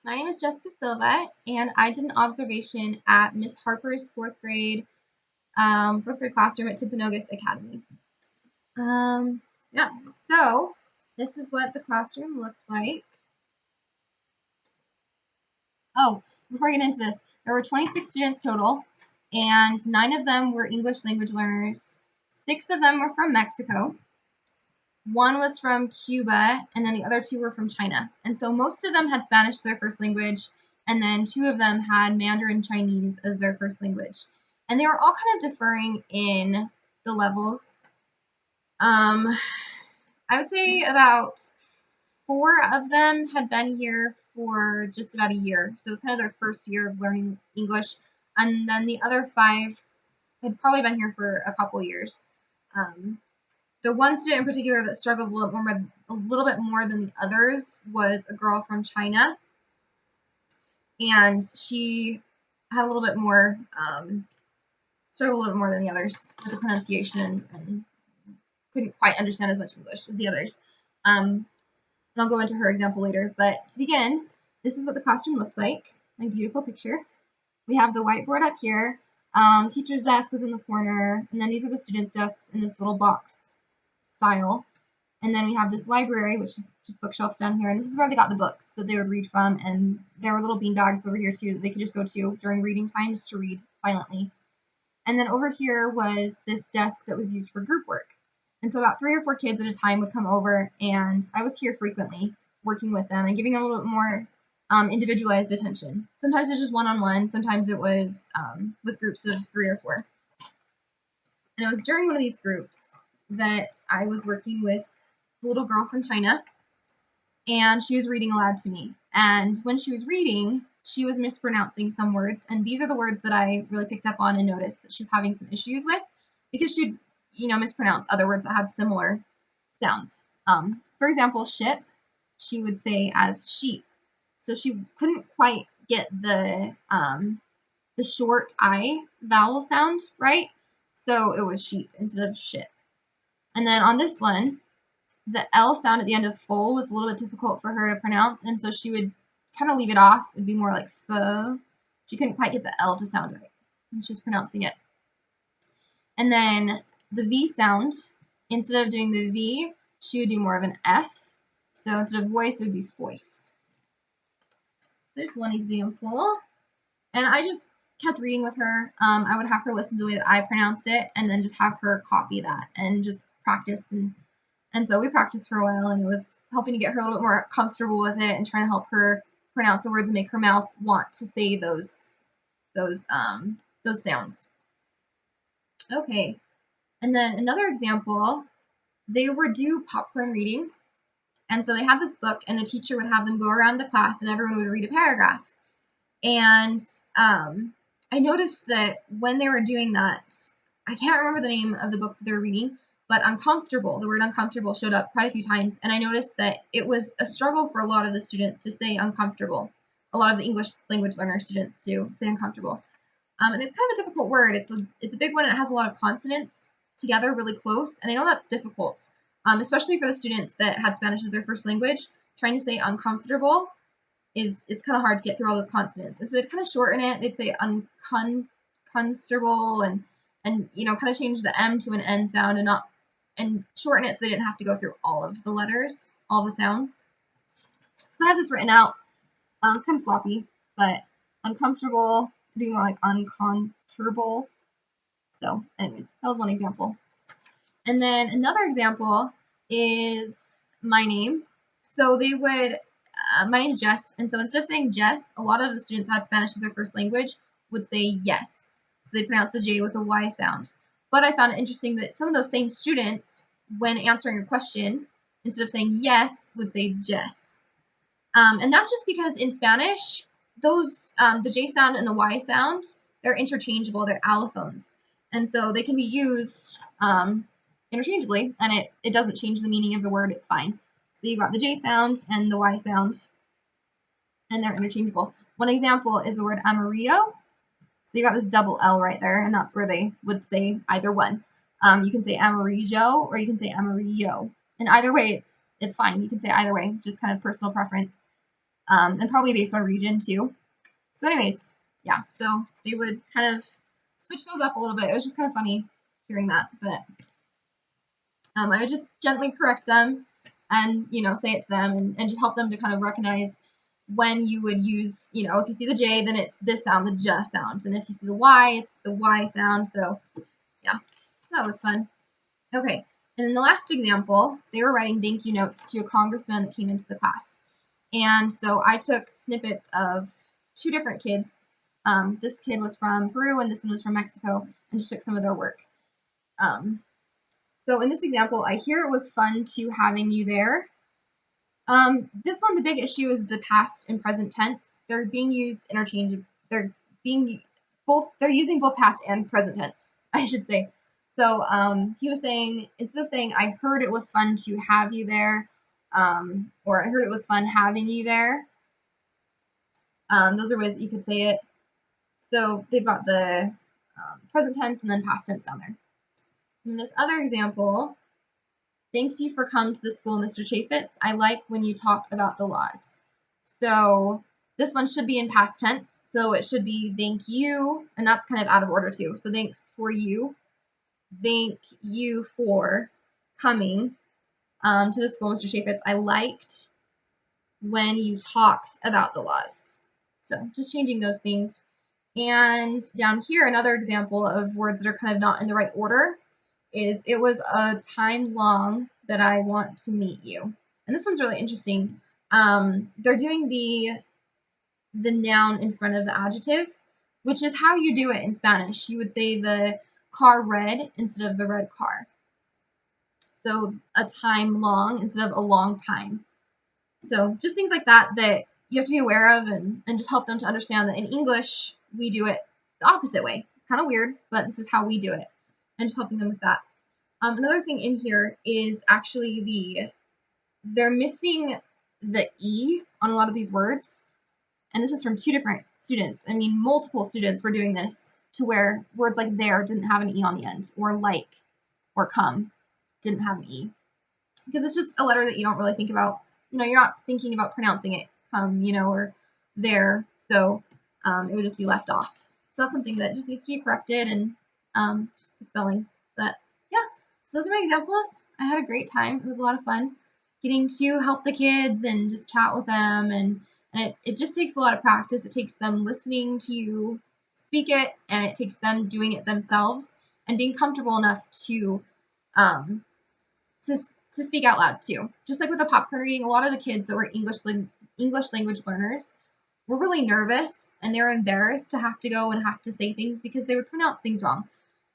My name is Jessica Silva, and I did an observation at Miss Harper's fourth grade classroom at Timpanogos Academy. Yeah, so this is what the classroom looked like. Oh, before I get into this, there were 26 students total, and 9 of them were English language learners. 6 of them were from Mexico. 1 was from Cuba, and then the other 2 were from China. And so most of them had Spanish as their first language, and then 2 of them had Mandarin Chinese as their first language. And they were all kind of differing in the levels. I would say about 4 of them had been here for just about a year. So it was kind of their first year of learning English. And then the other 5 had probably been here for a couple years. The one student in particular that struggled a little bit more than the others was a girl from China, and she had a little bit more struggled a little bit more than the others with the pronunciation and couldn't quite understand as much English as the others. And I'll go into her example later. But to begin, this is what the classroom looked like. My beautiful picture. We have the whiteboard up here. Teacher's desk was in the corner, and then these are the students' desks in this little box style. And then we have this library, which is just bookshelves down here. And this is where they got the books that they would read from. And there were little bean bags over here, too, that they could just go to during reading time just to read silently. And then over here was this desk that was used for group work. And so about 3 or 4 kids at a time would come over, and I was here frequently working with them and giving them a little bit more individualized attention. Sometimes it was just one-on-one. Sometimes it was with groups of 3 or 4. And it was during one of these groups that I was working with a little girl from China, and she was reading aloud to me. And when she was reading, she was mispronouncing some words, and these are the words that I really picked up on and noticed that she was having some issues with, because she'd, mispronounce other words that had similar sounds. For example, ship, she would say as sheep. So she couldn't quite get the short I vowel sound right, so it was sheep instead of ship. And then on this one, the L sound at the end of full was a little bit difficult for her to pronounce, and so she would kind of leave it off. It would be more like pho. She couldn't quite get the L to sound right when she was pronouncing it. And then the V sound, instead of doing the V, she would do more of an F. So instead of voice, it would be voice. There's one example. And I just kept reading with her. I would have her listen to the way that I pronounced it, and then just have her copy that and just practice. And so we practiced for a while, and it was helping to get her a little bit more comfortable with it and trying to help her pronounce the words and make her mouth want to say those sounds. Okay. And then another example, they were due popcorn reading. And so they had this book, and the teacher would have them go around the class, and everyone would read a paragraph. And I noticed that when they were doing that, I can't remember the name of the book they were reading, but uncomfortable, the word uncomfortable showed up quite a few times. And I noticed that it was a struggle for a lot of the students to say uncomfortable. A lot of the English language learner students to say uncomfortable. And it's kind of a difficult word. It's a big one. It has a lot of consonants together really close. And I know that's difficult, especially for the students that had Spanish as their first language. Trying to say uncomfortable it's kind of hard to get through all those consonants. And so they'd kind of shorten it. They'd say uncomfortable and kind of change the M to an N sound and shorten it so they didn't have to go through all of the letters, all the sounds. So I have this written out. It's kind of sloppy, but uncomfortable would be more like uncomfortable. So anyways, that was one example. And then another example is my name. So they would, my name is Jess, and so instead of saying Jess, a lot of the students who had Spanish as their first language would say yes. So they pronounce the J with a Y sound. But I found it interesting that some of those same students, when answering a question, instead of saying yes, would say Jess. And that's just because in Spanish, those the J sound and the Y sound, they're interchangeable. They're allophones. And so they can be used interchangeably, and it doesn't change the meaning of the word. It's fine. So you got the J sound and the Y sound, and they're interchangeable. One example is the word amarillo. So you got this double L right there, and that's where they would say either one. You can say amarillo or you can say amarillo. And either way, it's fine. You can say either way, just kind of personal preference. and probably based on region too. So anyways, yeah, so they would kind of switch those up a little bit. It was just kind of funny hearing that, but I would just gently correct them and, say it to them and just help them to kind of recognize when you would use, if you see the J, then it's this sound, the J sound. And if you see the Y, it's the Y sound. So, yeah, so that was fun. Okay, and in the last example, they were writing thank you notes to a congressman that came into the class. And so I took snippets of two different kids. This kid was from Peru and this one was from Mexico, and just took some of their work. So in this example, I hear it was fun to having you there. This one, the big issue is the past and present tense. They're being used interchangeably. They're using both past and present tense, I should say. So he was saying, instead of saying, I heard it was fun to have you there, or I heard it was fun having you there. Those are ways that you could say it. So they've got the present tense and then past tense down there. In this other example, thanks you for coming to the school, Mr. Chaffetz. I like when you talk about the laws. So this one should be in past tense. So it should be thank you, and that's kind of out of order too. So thanks for you. Thank you for coming to the school, Mr. Chaffetz. I liked when you talked about the laws. So just changing those things. And down here, another example of words that are kind of not in the right order is it was a time long that I want to meet you. And this one's really interesting. They're doing the noun in front of the adjective, which is how you do it in Spanish. You would say the car red instead of the red car. So a time long instead of a long time. So just things like that that you have to be aware of and just help them to understand that in English, we do it the opposite way. It's kind of weird, but this is how we do it. And just helping them with that. Another thing in here is actually they're missing the E on a lot of these words. And this is from two different students. I mean, multiple students were doing this to where words like there didn't have an E on the end, or like or come didn't have an E. Because it's just a letter that you don't really think about. You're not thinking about pronouncing it come, or there. So it would just be left off. So that's something that just needs to be corrected and just the spelling. But yeah, so those are my examples. I had a great time. It was a lot of fun getting to help the kids and just chat with them. And it just takes a lot of practice. It takes them listening to you speak it, and it takes them doing it themselves and being comfortable enough to speak out loud too. Just like with the popcorn reading, a lot of the kids that were English language learners were really nervous and they were embarrassed to have to go and have to say things because they would pronounce things wrong.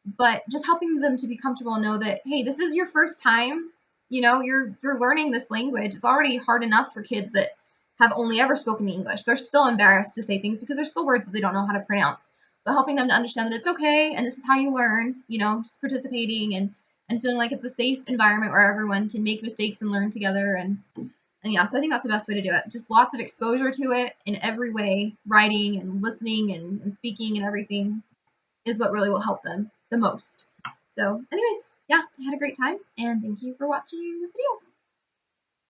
But just helping them to be comfortable and know that, hey, this is your first time. You're learning this language. It's already hard enough for kids that have only ever spoken English. They're still embarrassed to say things because there's still words that they don't know how to pronounce. But helping them to understand that it's okay and this is how you learn, just participating and feeling like it's a safe environment where everyone can make mistakes and learn together. And yeah, so I think that's the best way to do it. Just lots of exposure to it in every way, writing and listening and speaking and everything is what really will help them the most. So anyways, yeah, I had a great time and thank you for watching this video.